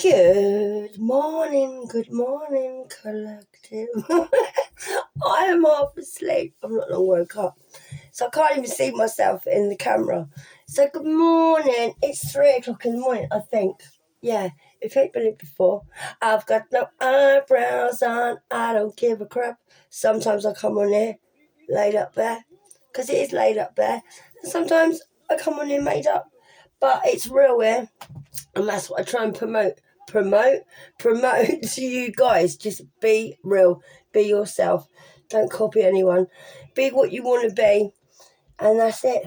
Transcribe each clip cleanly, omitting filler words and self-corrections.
Good morning, collective. I am half asleep. I'm not long woke up. So I can't even see myself in the camera. So good morning. It's 3 o'clock in the morning, I think. Yeah, if you ain't been it before. I've got no eyebrows on. I don't give a crap. Sometimes I come on here laid up there. Because it is laid up there. And sometimes I come on here made up. But it's real here. And that's what I try and promote to you guys. Just be real, be yourself, don't copy anyone, be what you want to be, and that's it.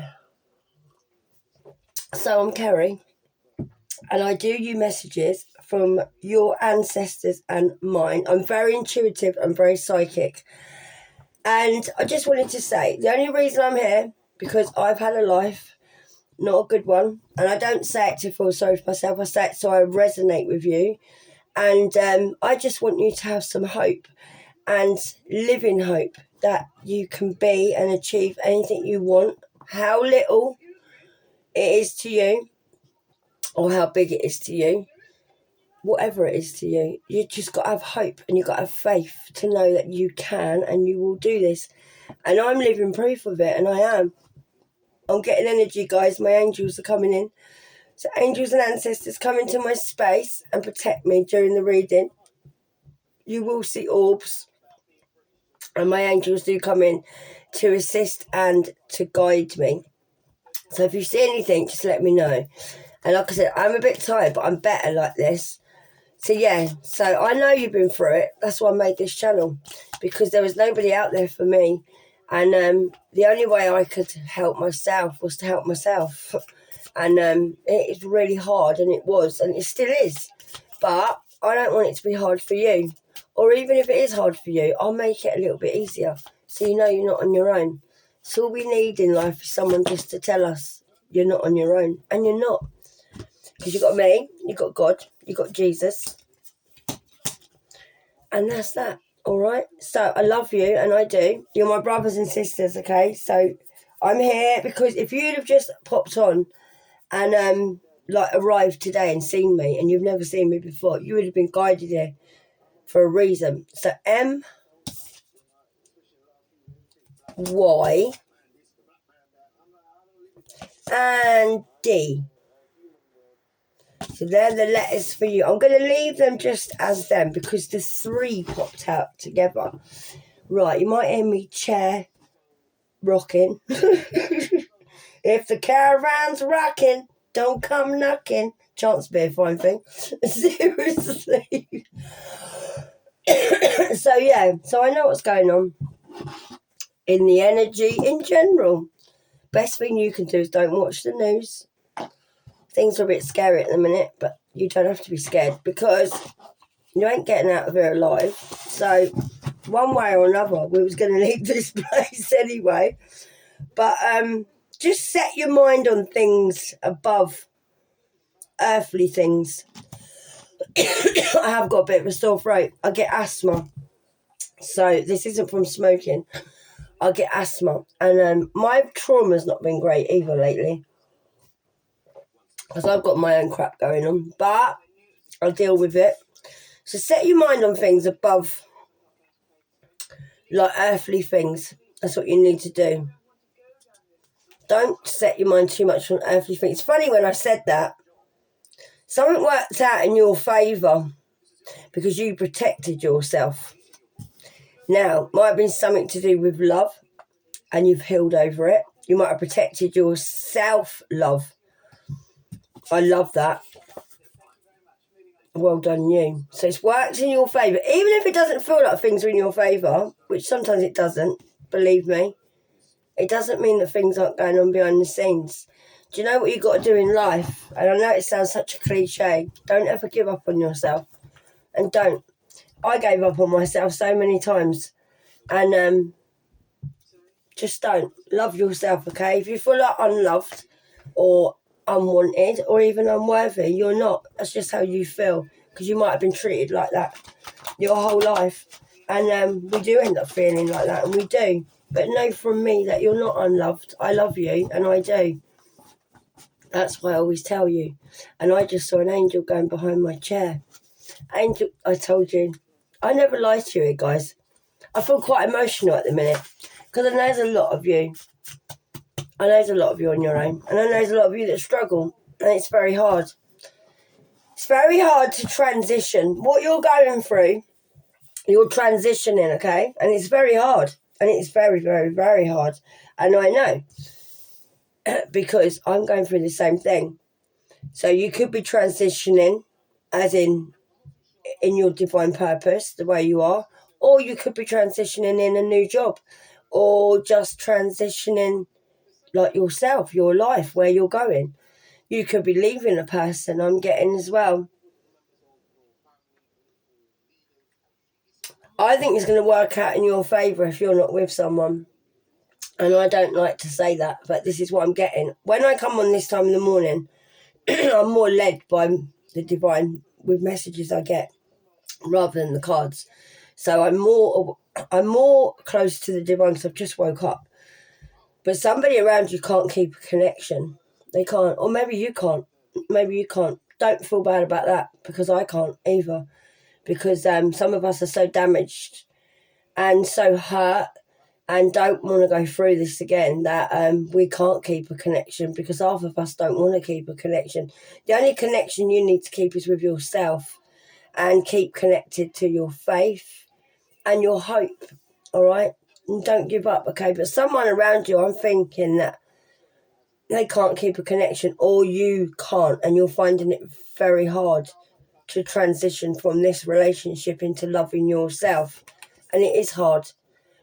So I'm Kerry, and I do you messages from your ancestors and mine. I'm very intuitive, I'm very psychic, and I just wanted to say the only reason I'm here because I've had a life, not a good one, and I don't say it to feel sorry for myself. I say it so I resonate with you. And I just want you to have some hope and live in hope that you can be and achieve anything you want, how little it is to you or how big it is to you, whatever it is to you. You just got to have hope and you've got to have faith to know that you can and you will do this. And I'm living proof of it, and I am. I'm getting energy, guys. My angels are coming in. So angels and ancestors come into my space and protect me during the reading. You will see orbs. And my angels do come in to assist and to guide me. So if you see anything, just let me know. And like I said, I'm a bit tired, but I'm better like this. So yeah, so I know you've been through it. That's why I made this channel. Because there was nobody out there for me. And the only way I could help myself was to help myself. And it is really hard, and it was, and it still is. But I don't want it to be hard for you. Or even if it is hard for you, I'll make it a little bit easier so you know you're not on your own. So all we need in life is someone just to tell us you're not on your own. And you're not. Because you've got me, you've got God, you've got Jesus. And that's that, all right? So I love you, and I do. You're my brothers and sisters, okay? So I'm here because if you'd have just popped on and arrived today and seen me, and you've never seen me before, you would have been guided here for a reason. So M, Y, and D. So they're the letters for you. I'm going to leave them just as them because the 3 popped out together. Right, you might hear me chair rocking. If the caravan's rocking, don't come knocking. Chance be a fine thing. Seriously. So I know what's going on in the energy in general. Best thing you can do is don't watch the news. Things are a bit scary at the minute, but you don't have to be scared because you ain't getting out of here alive. So one way or another, we was going to leave this place anyway. But just set your mind on things above earthly things. I have got a bit of a sore throat. I get asthma. So this isn't from smoking. I get asthma. And my trauma's not been great either lately. Because I've got my own crap going on. But I'll deal with it. So set your mind on things above, like earthly things. That's what you need to do. Don't set your mind too much on earthly things. It's funny when I said that. Something worked out in your favour because you protected yourself. Now, might have been something to do with love and you've healed over it. You might have protected your self-love. I love that. Well done, you. So it's worked in your favour. Even if it doesn't feel like things are in your favour, which sometimes it doesn't, believe me, it doesn't mean that things aren't going on behind the scenes. Do you know what you've got to do in life? And I know it sounds such a cliche. Don't ever give up on yourself. And don't. I gave up on myself so many times. And just don't. Love yourself, okay? If you feel like unloved or unwanted or even unworthy, you're not. That's just how you feel. Because you might have been treated like that your whole life. And we do end up feeling like that, and we do. But know from me that you're not unloved. I love you, and I do. That's why I always tell you. And I just saw an angel going behind my chair. Angel, I told you, I never lie to you guys. I feel quite emotional at the minute because I know there's a lot of you. I know there's a lot of you on your own. And I know there's a lot of you that struggle. And it's very hard. It's very hard to transition. What you're going through, you're transitioning, okay? And it's very hard. And it's very, very, very hard. And I know. Because I'm going through the same thing. So you could be transitioning as in your divine purpose, the way you are, or you could be transitioning in a new job, or just transitioning like yourself, your life, where you're going. You could be leaving a person, I'm getting as well. I think it's going to work out in your favour if you're not with someone. And I don't like to say that, but this is what I'm getting. When I come on this time in the morning, I'm more led by the divine with messages I get rather than the cards. So I'm more close to the divine because I've just woke up. But somebody around you can't keep a connection. They can't. Or maybe you can't. Maybe you can't. Don't feel bad about that because I can't either. Because some of us are so damaged and so hurt and don't want to go through this again that we can't keep a connection because half of us don't want to keep a connection. The only connection you need to keep is with yourself and keep connected to your faith and your hope, all right? And don't give up, okay? But someone around you, I'm thinking that they can't keep a connection or you can't and you're finding it very hard to transition from this relationship into loving yourself. And it is hard.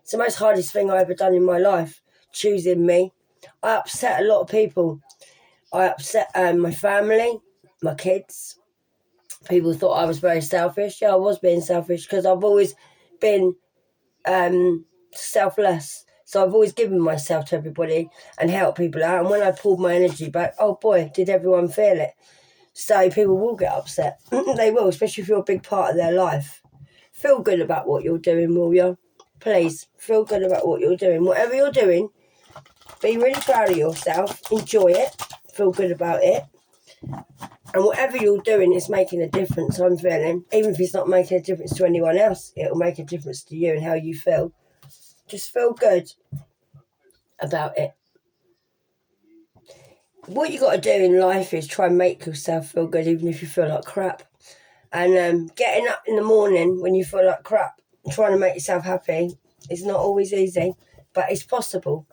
It's the most hardest thing I've ever done in my life, choosing me. I upset a lot of people. I upset my family, my kids. People thought I was very selfish. Yeah, I was being selfish because I've always been selfless. So I've always given myself to everybody and helped people out. And when I pulled my energy back, oh boy, did everyone feel it. So people will get upset. They will, especially if you're a big part of their life. Feel good about what you're doing, will you? Please, feel good about what you're doing. Whatever you're doing, be really proud of yourself. Enjoy it. Feel good about it. And whatever you're doing is making a difference, I'm feeling. Even if it's not making a difference to anyone else, it'll make a difference to you and how you feel. Just feel good about it. What you got to do in life is try and make yourself feel good, even if you feel like crap. And getting up in the morning when you feel like crap, trying to make yourself happy, is not always easy, but it's possible.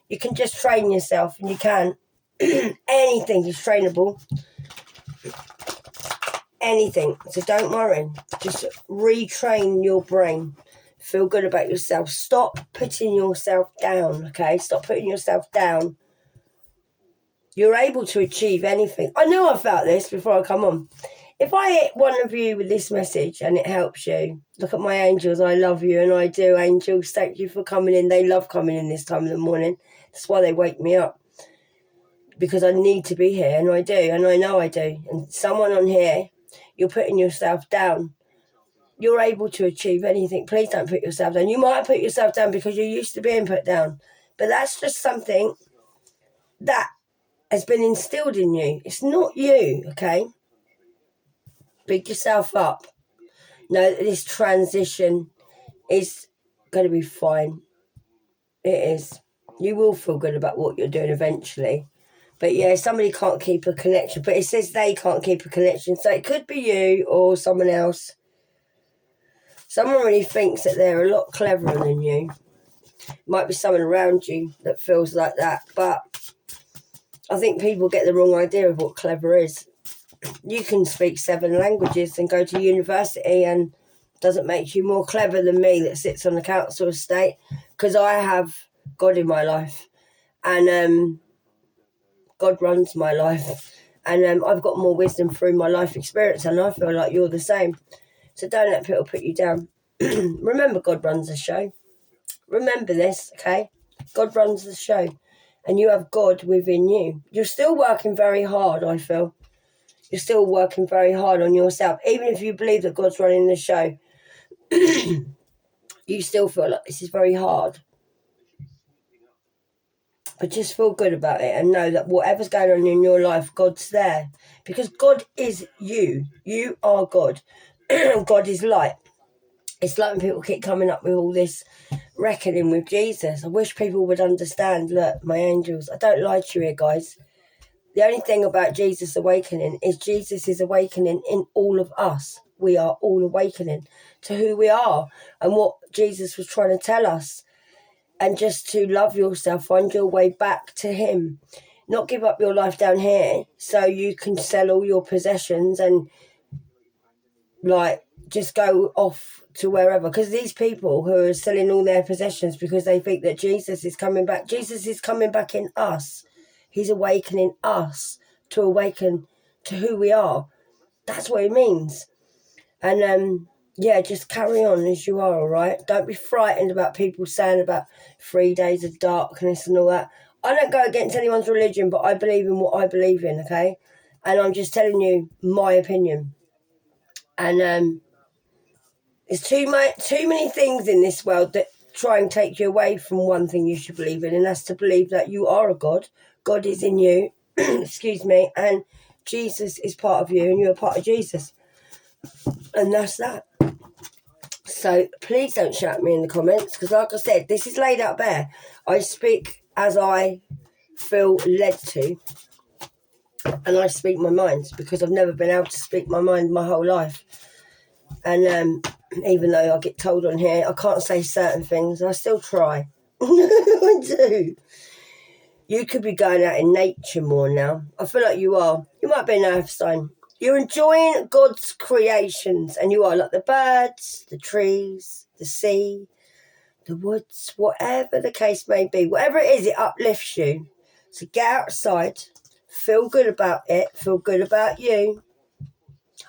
You can just train yourself, and you can. Anything is trainable. Anything. So don't worry. Just retrain your brain. Feel good about yourself. Stop putting yourself down, okay? Stop putting yourself down. You're able to achieve anything. I know I felt this before I come on. If I hit one of you with this message and it helps you, look at my angels. I love you, and I do, angels. Thank you for coming in. They love coming in this time of the morning. That's why they wake me up. Because I need to be here, and I do, and I know I do. And someone on here, you're putting yourself down. You're able to achieve anything. Please don't put yourself down. You might put yourself down because you're used to being put down. But that's just something that has been instilled in you. It's not you, okay? Pick yourself up. Know that this transition is going to be fine. It is. You will feel good about what you're doing eventually. But yeah, somebody can't keep a connection. But it says they can't keep a connection. So it could be you or someone else. Someone really thinks that they're a lot cleverer than you. Might be someone around you that feels like that. But I think people get the wrong idea of what clever is. You can speak 7 languages and go to university, and doesn't make you more clever than me that sits on the council estate, because I have God in my life, and God runs my life, and I've got more wisdom through my life experience, and I feel like you're the same. So don't let people put you down. Remember, God runs the show. Remember this, okay? God runs the show, and you have God within you. You're still working very hard, I feel. You're still working very hard on yourself. Even if you believe that God's running the show, you still feel like this is very hard. But just feel good about it and know that whatever's going on in your life, God's there. Because God is you. You are God. God is light. It's like when people keep coming up with all this reckoning with Jesus. I wish people would understand, look, my angels, I don't lie to you here, guys. The only thing about Jesus awakening is Jesus is awakening in all of us. We are all awakening to who we are and what Jesus was trying to tell us. And just to love yourself, find your way back to him. Not give up your life down here so you can sell all your possessions and like just go off to wherever. Because these people who are selling all their possessions because they think that Jesus is coming back, Jesus is coming back in us. He's awakening us to awaken to who we are. That's what it means. And yeah, just carry on as you are, all right? Don't be frightened about people saying about 3 days of darkness and all that. I don't go against anyone's religion, but I believe in what I believe in, okay? And I'm just telling you my opinion. And there's too many things in this world that try and take you away from one thing you should believe in, and that's to believe that you are a God. God is in you, excuse me, and Jesus is part of you, and you're a part of Jesus. And that's that. So please don't shout at me in the comments, because like I said, this is laid out bare. I speak as I feel led to, and I speak my mind, because I've never been able to speak my mind my whole life. And even though I get told on here I can't say certain things, I still try. I do. You could be going out in nature more now. I feel like you are. You might be an earth sign. You're enjoying God's creations, and you are, like the birds, the trees, the sea, the woods, whatever the case may be. Whatever it is, it uplifts you. So get outside, feel good about it, feel good about you.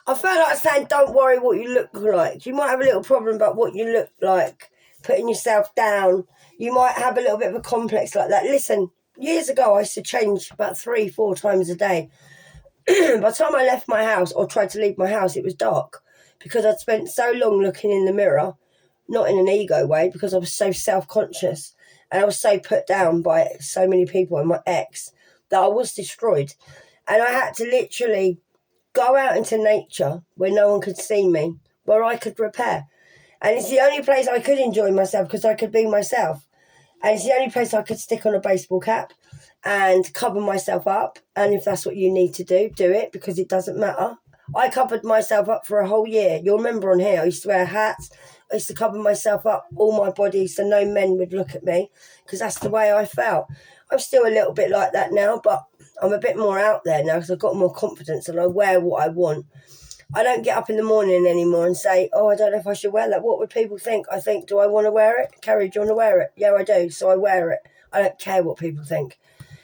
I feel like saying don't worry what you look like. You might have a little problem about what you look like, putting yourself down. You might have a little bit of a complex like that. Listen, years ago I used to change about 3-4 times a day. By the time I left my house or tried to leave my house, it was dark, because I'd spent so long looking in the mirror, not in an ego way, because I was so self-conscious and I was so put down by so many people and my ex that I was destroyed. And I had to literally go out into nature where no one could see me, where I could repair. And it's the only place I could enjoy myself, because I could be myself. And it's the only place I could stick on a baseball cap and cover myself up. And if that's what you need to do, do it, because it doesn't matter. I covered myself up for a whole year. You'll remember on here, I used to wear hats. I used to cover myself up, all my body, so no men would look at me, because that's the way I felt. I'm still a little bit like that now, but I'm a bit more out there now because I've got more confidence and I wear what I want. I don't get up in the morning anymore and say, oh, I don't know if I should wear that. What would people think? I think, do I want to wear it? Carrie, do you want to wear it? Yeah, I do. So I wear it. I don't care what people think.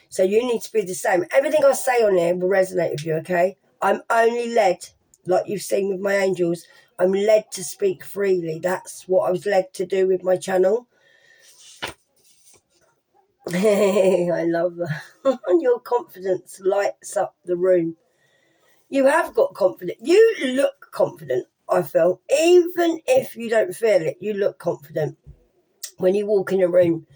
So you need to be the same. Everything I say on here will resonate with you, okay? I'm only led, like you've seen with my angels, I'm led to speak freely. That's what I was led to do with my channel. I love that. Your confidence lights up the room. You have got confidence. You look confident, I feel. Even if you don't feel it, you look confident. When you walk in a room,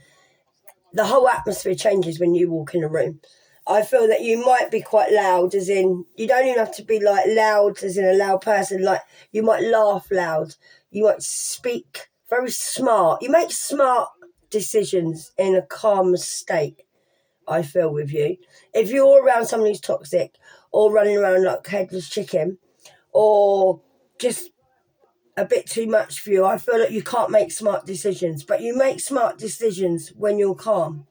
the whole atmosphere changes when you walk in a room. I feel that you might be quite loud, as in, you don't even have to be like loud, as in a loud person. Like, you might laugh loud. You might speak very smart. You make smart decisions in a calm state, I feel, with you. If you're around someone who's toxic or running around like headless chicken or just a bit too much for you, I feel like you can't make smart decisions. But you make smart decisions when you're calm.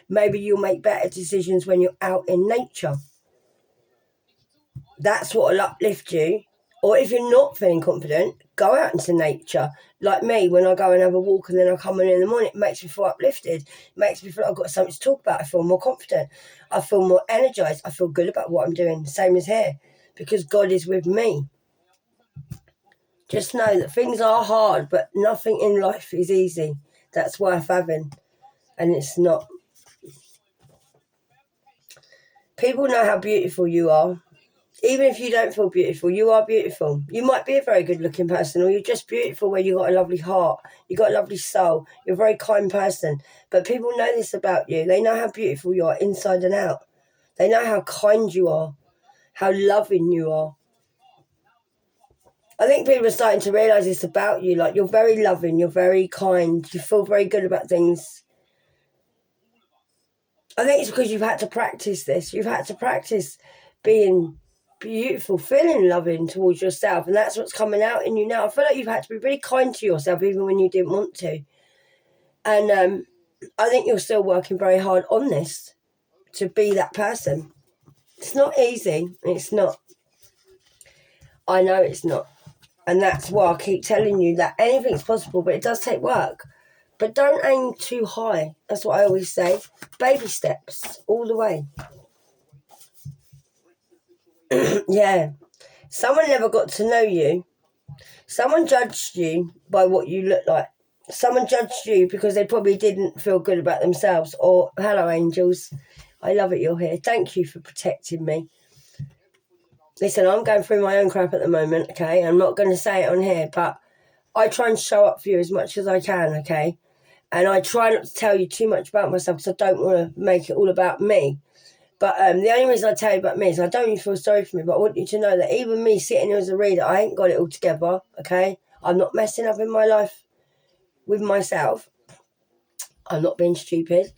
Maybe you'll make better decisions when you're out in nature. That's what will uplift you. Or if you're not feeling confident, go out into nature. Like me, when I go and have a walk and then I come in the morning, it makes me feel uplifted. It makes me feel like I've got something to talk about. I feel more confident. I feel more energized. I feel good about what I'm doing. Same as here, because God is with me. Just know that things are hard, but nothing in life is easy. That's worth having. And it's not. People know how beautiful you are. Even if you don't feel beautiful, you are beautiful. You might be a very good looking person, or you're just beautiful where you've got a lovely heart, you've got a lovely soul, you're a very kind person. But people know this about you. They know how beautiful you are inside and out. They know how kind you are, how loving you are. I think people are starting to realise this about you. Like, you're very loving, you're very kind, you feel very good about things. I think it's because you've had to practice this. You've had to practice being beautiful, feeling loving towards yourself, and that's what's coming out in you now. I feel like you've had to be really kind to yourself even when you didn't want to. And I think you're still working very hard on this to be that person. It's not easy. It's not. I know it's not. And that's why I keep telling you that anything's possible, but it does take work. But don't aim too high. That's what I always say. Baby steps all the way. Yeah. Someone never got to know you. Someone judged you by what you look like. Someone judged you because they probably didn't feel good about themselves. Or, hello, angels. I love it you're here. Thank you for protecting me. Listen, I'm going through my own crap at the moment, okay? I'm not going to say it on here, but I try and show up for you as much as I can, okay? And I try not to tell you too much about myself because I don't want to make it all about me. But the only reason I tell you about me is I don't even feel sorry for me, but I want you to know that even me sitting here as a reader, I ain't got it all together, okay? I'm not messing up in my life with myself. I'm not being stupid.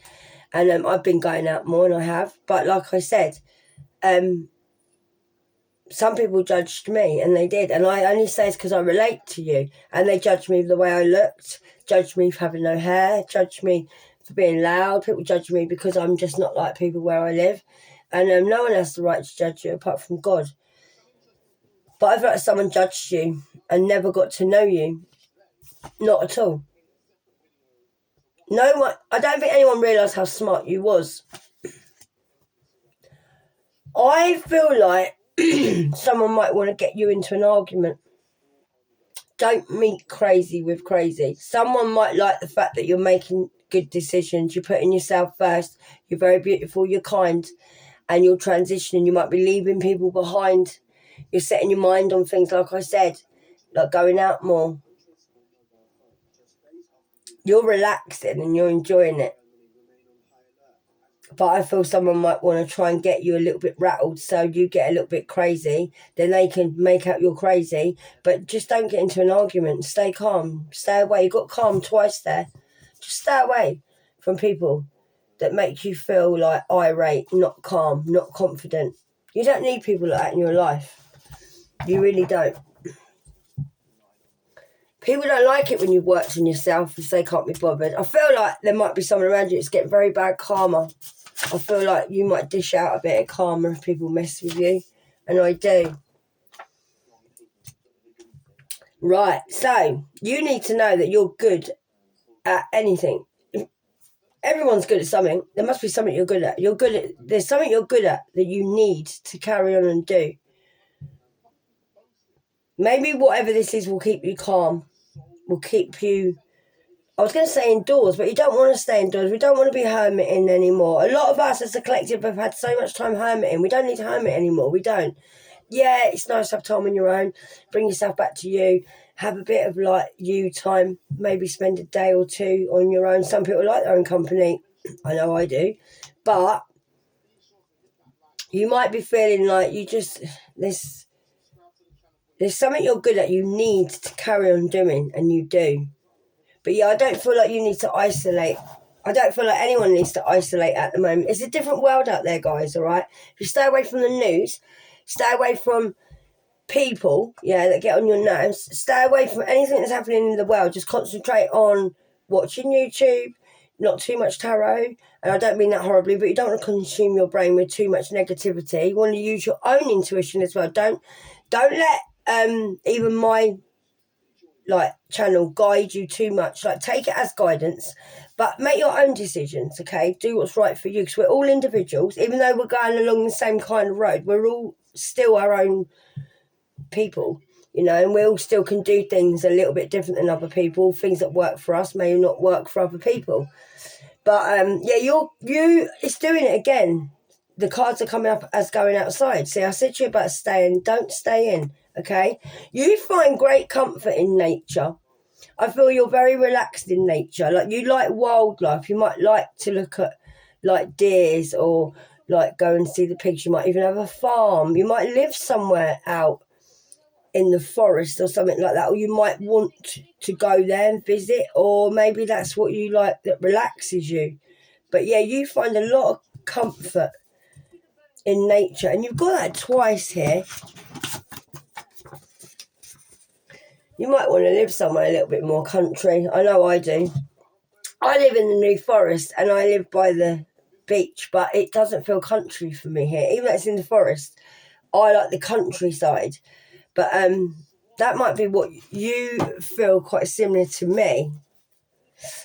And I've been going out more than I have. But like I said, some people judged me, and they did. And I only say it's because I relate to you. And they judged me for the way I looked, judged me for having no hair, judged me for being loud. People judge me because I'm just not like people where I live. And no one has the right to judge you apart from God. But I feel like someone judged you and never got to know you. Not at all. No one. I don't think anyone realised how smart you was. I feel like someone might want to get you into an argument. Don't meet crazy with crazy. Someone might like the fact that you're making good decisions. You're putting yourself first. You're very beautiful. You're kind. And you're transitioning. You might be leaving people behind. You're setting your mind on things, like I said, like going out more. You're relaxing and you're enjoying it. But I feel someone might want to try and get you a little bit rattled so you get a little bit crazy. Then they can make out you're crazy. But just don't get into an argument. Stay calm. Stay away. You got calm twice there. Just stay away from people that make you feel like irate, not calm, not confident. You don't need people like that in your life. You really don't. People don't like it when you've worked on yourself if they can't be bothered. I feel like there might be someone around you that's getting very bad karma. I feel like you might dish out a bit of karma if people mess with you. And I do. Right, so you need to know that you're good at anything. Everyone's good at something. There must be something you're good at. There's something you're good at that you need to carry on and do. Maybe whatever this is will keep you calm. Will keep you... I was going to say indoors, but you don't want to stay indoors. We don't want to be hermiting anymore. A lot of us as a collective have had so much time hermiting. We don't need to hermit anymore. We don't. Yeah, it's nice to have time on your own. Bring yourself back to you. Have a bit of like you time. Maybe spend a day or two on your own. Some people like their own company. I know I do. But you might be feeling like you just... There's something you're good at you need to carry on doing, and you do. But yeah, I don't feel like you need to isolate. I don't feel like anyone needs to isolate at the moment. It's a different world out there, guys, all right? If you stay away from the news, stay away from people, that get on your nerves, stay away from anything that's happening in the world. Just concentrate on watching YouTube, not too much tarot. And I don't mean that horribly, but you don't want to consume your brain with too much negativity. You want to use your own intuition as well. Don't let even my channel guide you too much. Take it as guidance, but make your own decisions, okay? Do what's right for you, because we're all individuals. Even though we're going along the same kind of road, we're all still our own people, and we all still can do things a little bit different than other people. Things that work for us may not work for other people. But you it's doing it again. the cards are coming up as going outside. See, I said to you about staying. Don't stay in, okay? You find great comfort in nature. I feel you're very relaxed in nature. Like, you like wildlife. You might like to look at, like, deers, or, like, go and see the pigs. You might even have a farm. You might live somewhere out in the forest or something like that. Or you might want to go there and visit. Or maybe that's what you like that relaxes you. But, yeah, you find a lot of comfort in nature, and you've got that twice here. You might want to live somewhere a little bit more country. I know I do. I live in the New Forest, and I live by the beach, but it doesn't feel country for me here. Even though it's in the forest, I like the countryside. But that might be what you feel quite similar to me.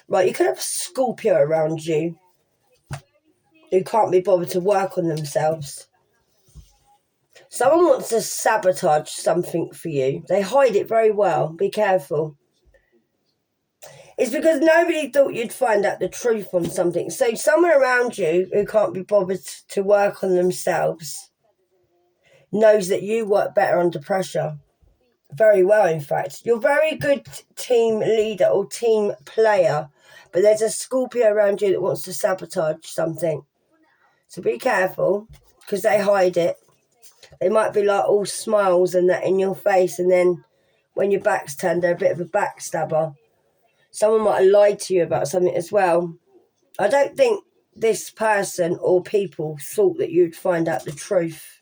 Right, you could have a Scorpio around you who can't be bothered to work on themselves. Someone wants to sabotage something for you. They hide it very well. Be careful. It's because nobody thought you'd find out the truth on something. So someone around you who can't be bothered to work on themselves knows that you work better under pressure. Very well, in fact. You're a very good team leader or team player, but there's a Scorpio around you that wants to sabotage something. So be careful, because they hide it. They might be like all smiles and that in your face, and then when your back's turned, they're a bit of a backstabber. Someone might have lied to you about something as well. I don't think this person or people thought that you'd find out the truth.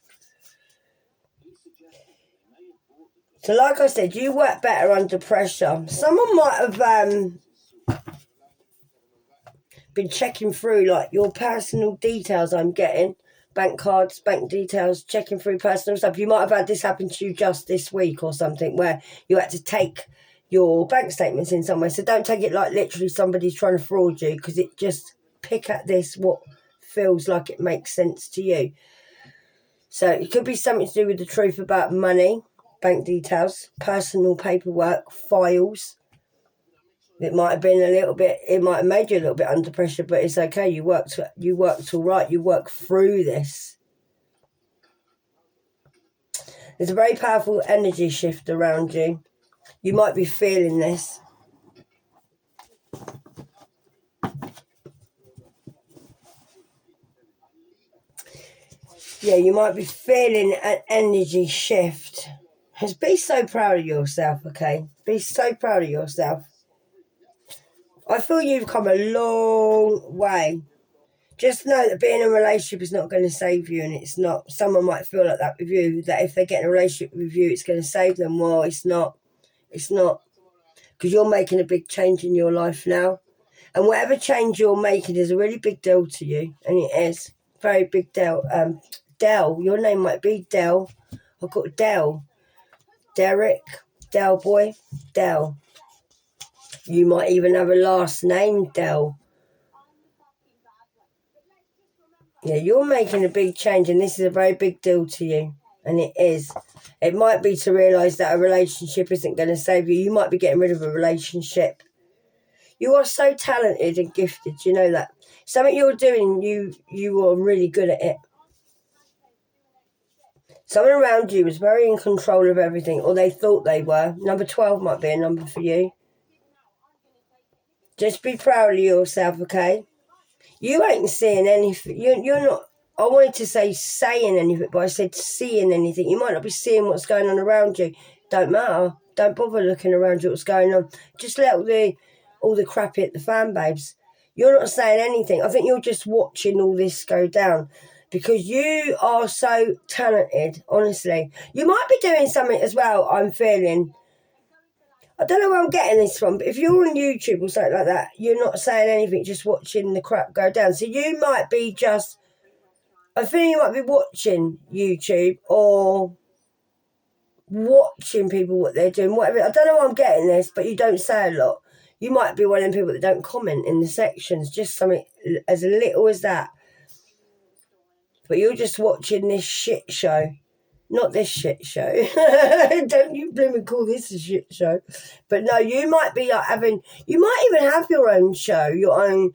So like I said, you work better under pressure. Someone might have been checking through like your personal details. I'm getting bank cards, bank details, checking through personal stuff. You might have had this happen to you just this week or something, where you had to take your bank statements in somewhere. So don't take it like literally somebody's trying to fraud you, because it just pick at this what feels like it makes sense to you. So it could be something to do with the truth about money, bank details, personal paperwork, files. It might have been it might have made you a little bit under pressure, but it's okay. You worked all right. You worked through this. There's a very powerful energy shift around you. You might be feeling this. Yeah, you might be feeling an energy shift. Just be so proud of yourself, okay? Be so proud of yourself. I feel you've come a long way. Just know that being in a relationship is not going to save you, and it's not. Someone might feel like that with you, that if they get in a relationship with you, it's going to save them. Well, it's not. It's not. Because you're making a big change in your life now. And whatever change you're making is a really big deal to you. And it is. Very big deal. Del, your name might be Del. I've got Del. Derek. Del boy. Del. You might even have a last name, Del. Yeah, you're making a big change, and this is a very big deal to you. And it is. It might be to realise that a relationship isn't going to save you. You might be getting rid of a relationship. You are so talented and gifted, you know that. Something you're doing, you are really good at it. Someone around you was very in control of everything, or they thought they were. Number 12 might be a number for you. Just be proud of yourself, okay? You ain't seeing anything. You're not, I wanted to say saying anything, but I said seeing anything. You might not be seeing what's going on around you. Don't matter. Don't bother looking around you what's going on. Just let all the crap hit the fan, babes. You're not saying anything. I think you're just watching all this go down, because you are so talented, honestly. You might be doing something as well, I'm feeling. I don't know where I'm getting this from, but if you're on YouTube or something like that, you're not saying anything, just watching the crap go down. So you might be just, I think you might be watching YouTube or watching people, what they're doing, whatever. I don't know where I'm getting this, but you don't say a lot. You might be one of them people that don't comment in the sections, just something as little as that. But you're just watching this shit show. Not this shit show. Don't you blooming call this a shit show. But no, you might be like you might even have your own show, your own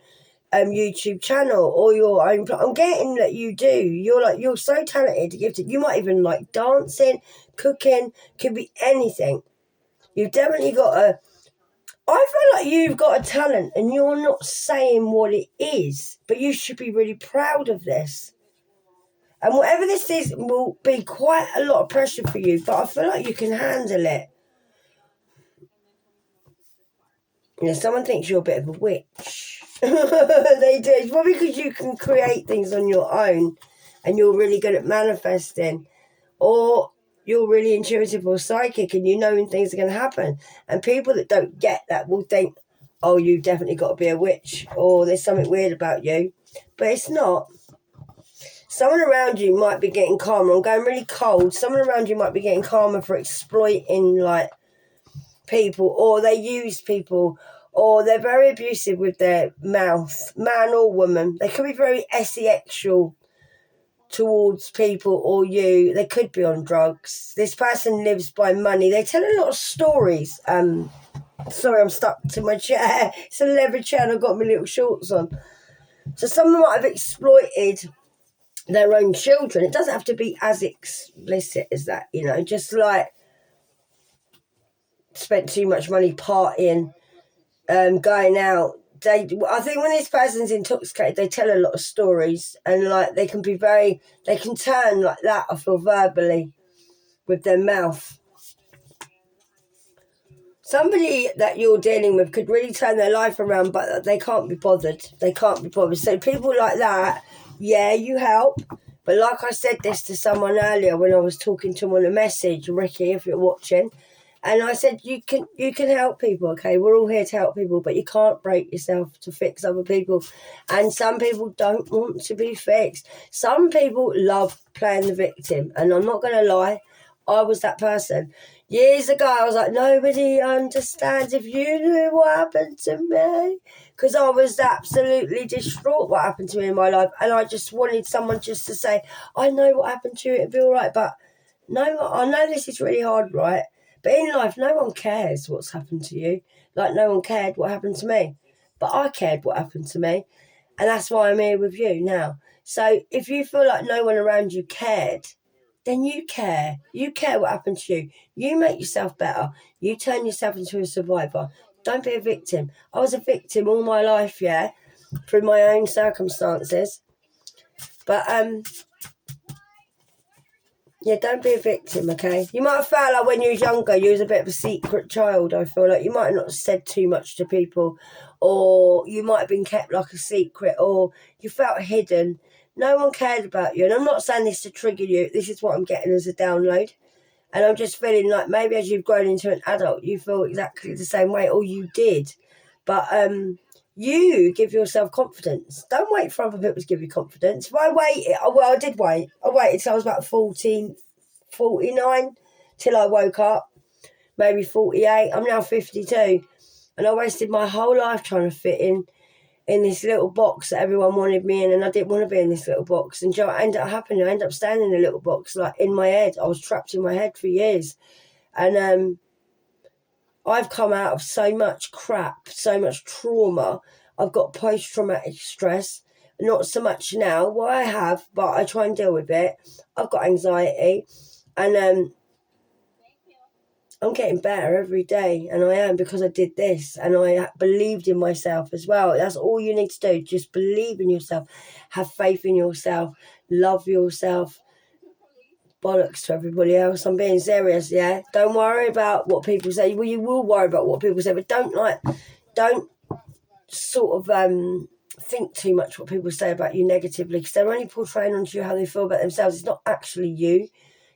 YouTube channel or your own. I'm getting that you do. You're so talented, gifted. You might even like dancing, cooking. Could be anything. You've definitely got a. I feel like you've got a talent, and you're not saying what it is, but you should be really proud of this. And whatever this is will be quite a lot of pressure for you, but I feel like you can handle it. You know, someone thinks you're a bit of a witch. They do. It's probably because you can create things on your own and you're really good at manifesting. Or you're really intuitive or psychic and you know when things are going to happen. And people that don't get that will think, oh, you've definitely got to be a witch or there's something weird about you. But it's not. Someone around you might be getting karma. I'm going really cold. Someone around you might be getting karma for exploiting, like, people, or they use people, or they're very abusive with their mouth, man or woman. They could be very sexual towards people or you. They could be on drugs. This person lives by money. They tell a lot of stories. Sorry, I'm stuck to my chair. It's a leather chair and I've got my little shorts on. So someone might have exploited their own children. It doesn't have to be as explicit as that, you know, just like spent too much money partying, going out. I think when this person's intoxicated, they tell a lot of stories, and like they can turn like that, I feel, verbally with their mouth. Somebody that you're dealing with could really turn their life around, but they can't be bothered. So people like that, yeah, you help. But like I said this to someone earlier when I was talking to them on a message, Ricky, if you're watching, and I said, you can help people, okay? We're all here to help people, but you can't break yourself to fix other people. And some people don't want to be fixed. Some people love playing the victim. And I'm not going to lie, I was that person. Years ago, I was like, nobody understands if you knew what happened to me. Because I was absolutely distraught what happened to me in my life. And I just wanted someone just to say, I know what happened to you, it'll be all right. But no, I know this is really hard, right? But in life, no one cares what's happened to you. Like, no one cared what happened to me. But I cared what happened to me. And that's why I'm here with you now. So if you feel like no one around you cared, then you care. You care what happened to you. You make yourself better. You turn yourself into a survivor. Don't be a victim. I was a victim all my life, yeah, through my own circumstances. But, yeah, don't be a victim, okay? You might have felt like when you was younger, you was a bit of a secret child, I feel like. You might have not said too much to people, or you might have been kept like a secret, or you felt hidden. No one cared about you. And I'm not saying this to trigger you. This is what I'm getting as a download. And I'm just feeling like maybe as you've grown into an adult, you feel exactly the same way, or you did. But you give yourself confidence. Don't wait for other people to give you confidence. If I waited, I did wait. I waited till I was about 14, 49, till I woke up. Maybe 48. I'm now 52. And I wasted my whole life trying to fit in this little box that everyone wanted me in, and I didn't want to be in this little box. And what ended up happening, I ended up standing in a little box, like in my head. I was trapped in my head for years. And I've come out of so much crap, so much trauma. I've got post-traumatic stress. Not so much now, well, I have, but I try and deal with it. I've got anxiety, and I'm getting better every day, and I am, because I did this, and I believed in myself as well. That's all you need to do. Just believe in yourself. Have faith in yourself. Love yourself. Bollocks to everybody else. I'm being serious, yeah? Don't worry about what people say. Well, you will worry about what people say, but don't sort of think too much what people say about you negatively, because they're only portraying onto you how they feel about themselves. It's not actually you.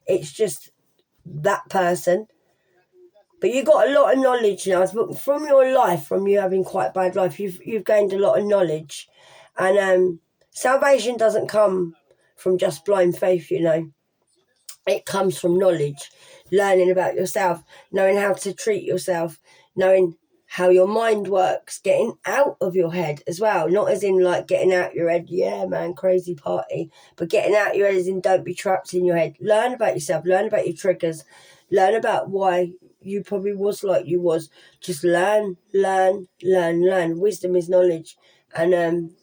It's just that person. But you've got a lot of knowledge now. From your life, from you having quite a bad life, you've gained a lot of knowledge. And salvation doesn't come from just blind faith, you know. It comes from knowledge, learning about yourself, knowing how to treat yourself, knowing how your mind works, getting out of your head as well. Not as in like getting out your head, yeah, man, crazy party. But getting out your head as in don't be trapped in your head. Learn about yourself, learn about your triggers, learn about why you probably was like you was. Just learn. Wisdom is knowledge. And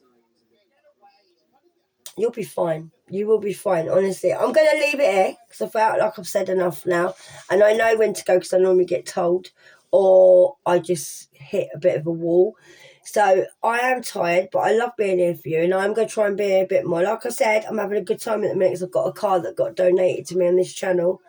You'll be fine. You will be fine, honestly. I'm going to leave it here because I felt like I've said enough now. And I know when to go because I normally get told, or I just hit a bit of a wall. So I am tired, but I love being here for you. And I'm going to try and be here a bit more. Like I said, I'm having a good time at the minute because I've got a car that got donated to me on this channel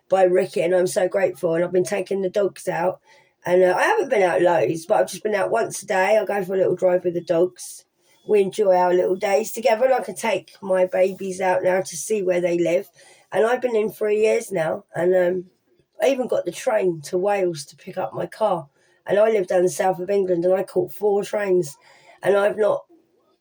by Ricky. And I'm so grateful. And I've been taking the dogs out. And I haven't been out loads, but I've just been out once a day. I go for a little drive with the dogs. We enjoy our little days together. And I can take my babies out now to see where they live. And I've been in 3 years now. And I even got the train to Wales to pick up my car. And I live down the south of England and I caught 4 trains. And I've not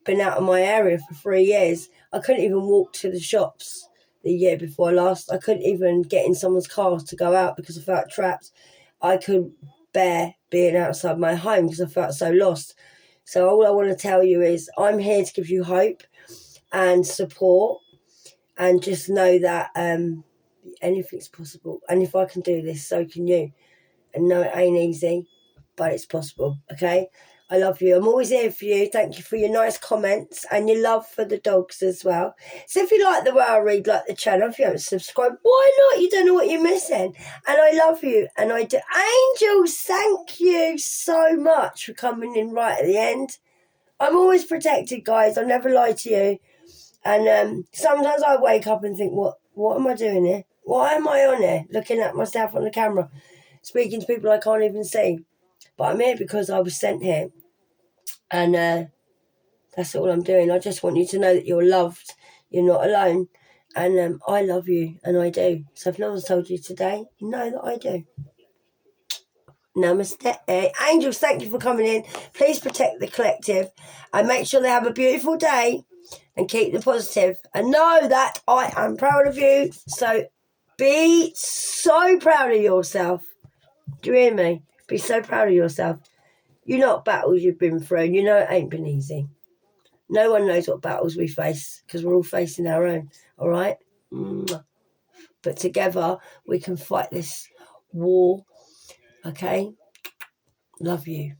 been out of my area for 3 years. I couldn't even walk to the shops the year before last. I couldn't even get in someone's car to go out because I felt trapped. I could bear being outside my home because I felt so lost. So all I want to tell you is I'm here to give you hope and support, and just know that anything's possible. And if I can do this, so can you. And no, it ain't easy, but it's possible, okay? I love you. I'm always here for you. Thank you for your nice comments and your love for the dogs as well. So if you like the way I read, like the channel, if you haven't subscribed, why not? You don't know what you're missing. And I love you. And I do. Angels, thank you so much for coming in right at the end. I'm always protected, guys. I never lie to you. And sometimes I wake up and think, what am I doing here? Why am I on here? Looking at myself on the camera, speaking to people I can't even see. But I'm here because I was sent here. And that's all I'm doing. I just want you to know that you're loved. You're not alone. And I love you, and I do. So if no one's told you today, know that I do. Namaste. Angels, thank you for coming in. Please protect the collective and make sure they have a beautiful day and keep them positive. And know that I am proud of you. So be so proud of yourself. Do you hear me? Be so proud of yourself. You know what battles you've been through, and you know it ain't been easy. No one knows what battles we face because we're all facing our own, all right? But together we can fight this war, okay? Love you.